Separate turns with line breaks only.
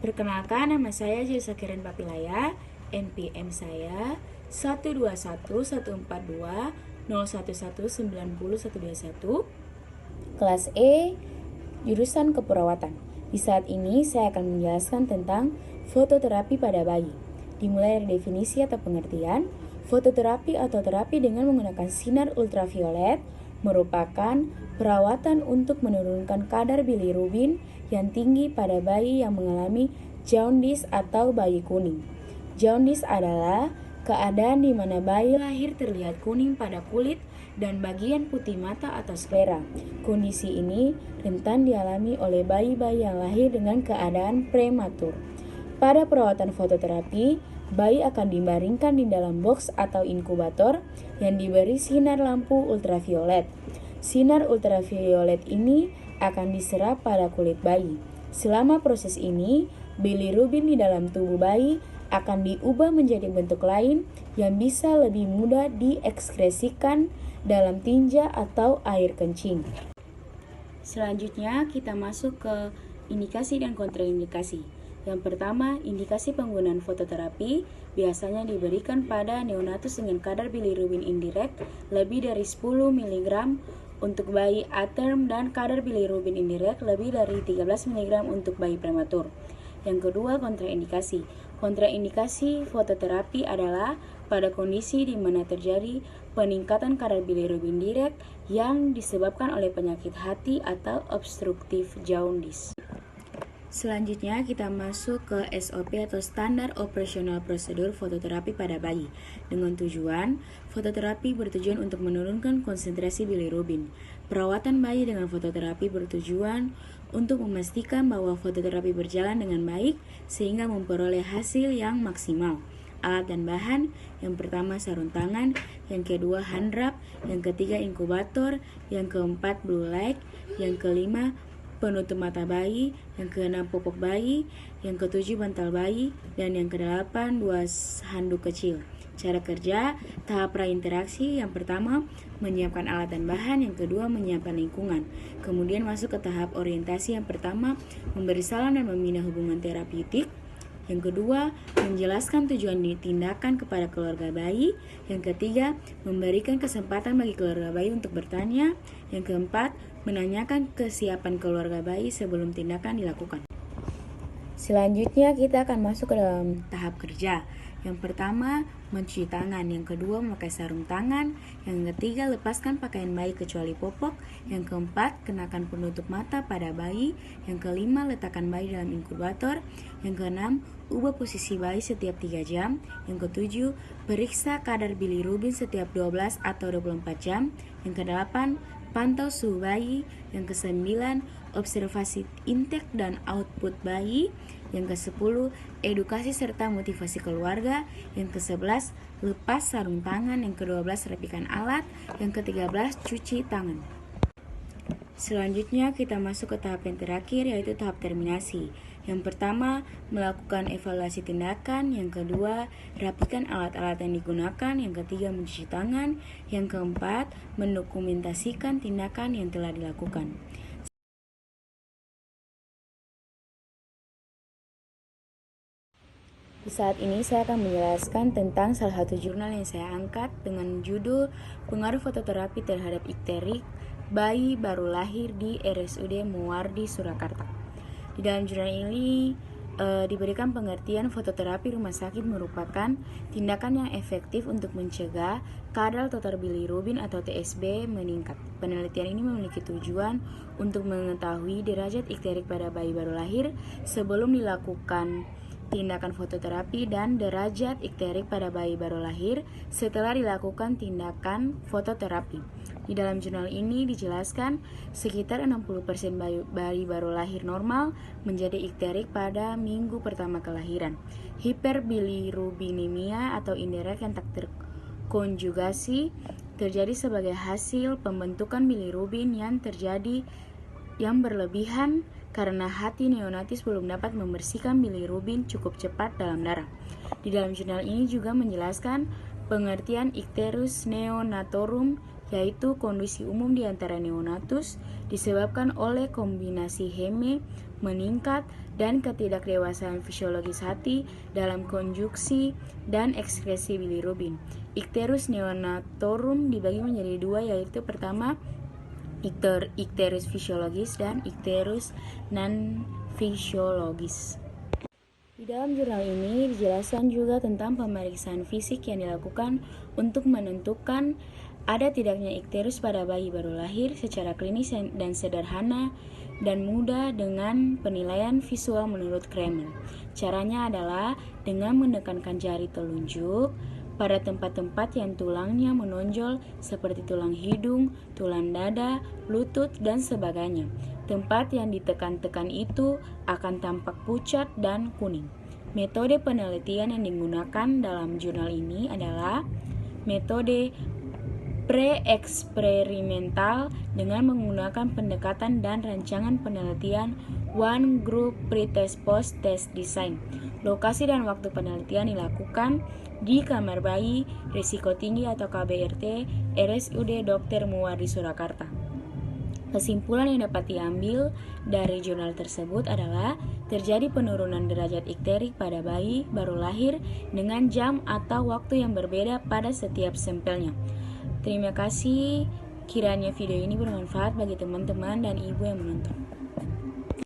Perkenalkan, nama saya Jesa Karen Papilaya, NPM saya 121142011901121, kelas E, jurusan keperawatan. Di saat ini saya akan menjelaskan tentang fototerapi pada bayi. Dimulai dari definisi atau pengertian, fototerapi atau terapi dengan menggunakan sinar ultraviolet merupakan perawatan untuk menurunkan kadar bilirubin yang tinggi pada bayi yang mengalami jaundice atau bayi kuning. Jaundice adalah keadaan di mana bayi lahir terlihat kuning pada kulit dan bagian putih mata atau sklera. Kondisi ini rentan dialami oleh bayi-bayi yang lahir dengan keadaan prematur. Pada perawatan fototerapi, bayi akan dibaringkan di dalam box atau inkubator yang diberi sinar lampu ultraviolet. Sinar ultraviolet ini akan diserap pada kulit bayi. Selama proses ini, bilirubin di dalam tubuh bayi akan diubah menjadi bentuk lain yang bisa lebih mudah diekskresikan dalam tinja atau air kencing. Selanjutnya kita masuk ke indikasi dan kontraindikasi. Yang pertama, indikasi penggunaan fototerapi biasanya diberikan pada neonatus dengan kadar bilirubin indirect lebih dari 10 mg untuk bayi A-term dan kadar bilirubin indirect lebih dari 13 mg untuk bayi prematur. Yang kedua, kontraindikasi. Kontraindikasi fototerapi adalah pada kondisi di mana terjadi peningkatan kadar bilirubin direct yang disebabkan oleh penyakit hati atau obstruktif jaundice. Selanjutnya kita masuk ke SOP atau Standar Operational Prosedur Fototerapi pada bayi. Dengan tujuan, fototerapi bertujuan untuk menurunkan konsentrasi bilirubin. Perawatan bayi dengan fototerapi bertujuan untuk memastikan bahwa fototerapi berjalan dengan baik sehingga memperoleh hasil yang maksimal. Alat dan bahan, yang pertama sarung tangan, yang kedua handwrap, yang ketiga inkubator, yang keempat blue light, yang kelima penutup mata bayi, yang keenam popok bayi, yang ketujuh bantal bayi, dan yang kedelapan 2 handuk kecil. Cara kerja, tahap prainteraksi, yang pertama menyiapkan alat dan bahan, yang kedua menyiapkan lingkungan. Kemudian masuk ke tahap orientasi, yang pertama memberi salam dan membina hubungan terapeutik. Yang kedua, menjelaskan tujuan tindakan kepada keluarga bayi. Yang ketiga, memberikan kesempatan bagi keluarga bayi untuk bertanya. Yang keempat, menanyakan kesiapan keluarga bayi sebelum tindakan dilakukan. Selanjutnya kita akan masuk ke dalam tahap kerja. Yang pertama, mencuci tangan. Yang kedua, memakai sarung tangan. Yang ketiga, lepaskan pakaian bayi kecuali popok. Yang keempat, kenakan penutup mata pada bayi. Yang kelima, letakkan bayi dalam inkubator. Yang keenam, ubah posisi bayi setiap 3 jam. Yang ketujuh, periksa kadar bilirubin setiap 12 atau 24 jam. Yang kedelapan, pantau suhu bayi. Yang kesembilan, observasi intake dan output bayi. Yang ke-10, edukasi serta motivasi keluarga. Yang ke-11, lepas sarung tangan. Yang ke-12, rapikan alat. Yang ke-13, cuci tangan. Selanjutnya kita masuk ke tahap yang terakhir, yaitu tahap terminasi. Yang pertama, melakukan evaluasi tindakan. Yang kedua, rapikan alat-alat yang digunakan. Yang ketiga, mencuci tangan. Yang keempat, mendokumentasikan tindakan yang telah dilakukan. Di saat ini saya akan menjelaskan tentang salah satu jurnal yang saya angkat dengan judul Pengaruh Fototerapi Terhadap Ikterik Bayi Baru Lahir di RSUD Muwardi, Surakarta. Di dalam jurnal ini diberikan pengertian fototerapi rumah sakit merupakan tindakan yang efektif untuk mencegah kadar total bilirubin atau TSB meningkat. Penelitian ini memiliki tujuan untuk mengetahui derajat ikterik pada bayi baru lahir sebelum dilakukan tindakan fototerapi dan derajat ikterik pada bayi baru lahir setelah dilakukan tindakan fototerapi. Di dalam jurnal ini dijelaskan sekitar 60% bayi baru lahir normal menjadi ikterik pada minggu pertama kelahiran. Hiperbilirubinemia atau indirect yang tak terkonjugasi terjadi sebagai hasil pembentukan bilirubin yang berlebihan karena hati neonatis belum dapat membersihkan bilirubin cukup cepat dalam darah. Di dalam jurnal ini juga menjelaskan pengertian Icterus neonatorum, yaitu kondisi umum di antara neonatus disebabkan oleh kombinasi heme meningkat dan ketidakdewasaan fisiologis hati dalam konjungsi dan ekskresi bilirubin. Icterus neonatorum dibagi menjadi dua, yaitu pertama icterus fisiologis dan icterus non-fisiologis. Di dalam jurnal ini dijelaskan juga tentang pemeriksaan fisik yang dilakukan untuk menentukan ada tidaknya icterus pada bayi baru lahir secara klinis dan sederhana dan mudah dengan penilaian visual menurut Kremer. Caranya adalah dengan menekankan jari telunjuk pada tempat-tempat yang tulangnya menonjol seperti tulang hidung, tulang dada, lutut, dan sebagainya. Tempat yang ditekan-tekan itu akan tampak pucat dan kuning. Metode penelitian yang digunakan dalam jurnal ini adalah metode pre-eksperimental dengan menggunakan pendekatan dan rancangan penelitian One Group Pre-Test Post-Test Design. Lokasi dan waktu penelitian dilakukan di kamar bayi risiko tinggi atau KBRT RSUD Dr. Muwardi Surakarta. Kesimpulan yang dapat diambil dari jurnal tersebut adalah terjadi penurunan derajat ikterik pada bayi baru lahir dengan jam atau waktu yang berbeda pada setiap sampelnya. Terima kasih, kiranya video ini bermanfaat bagi teman-teman dan ibu yang menonton.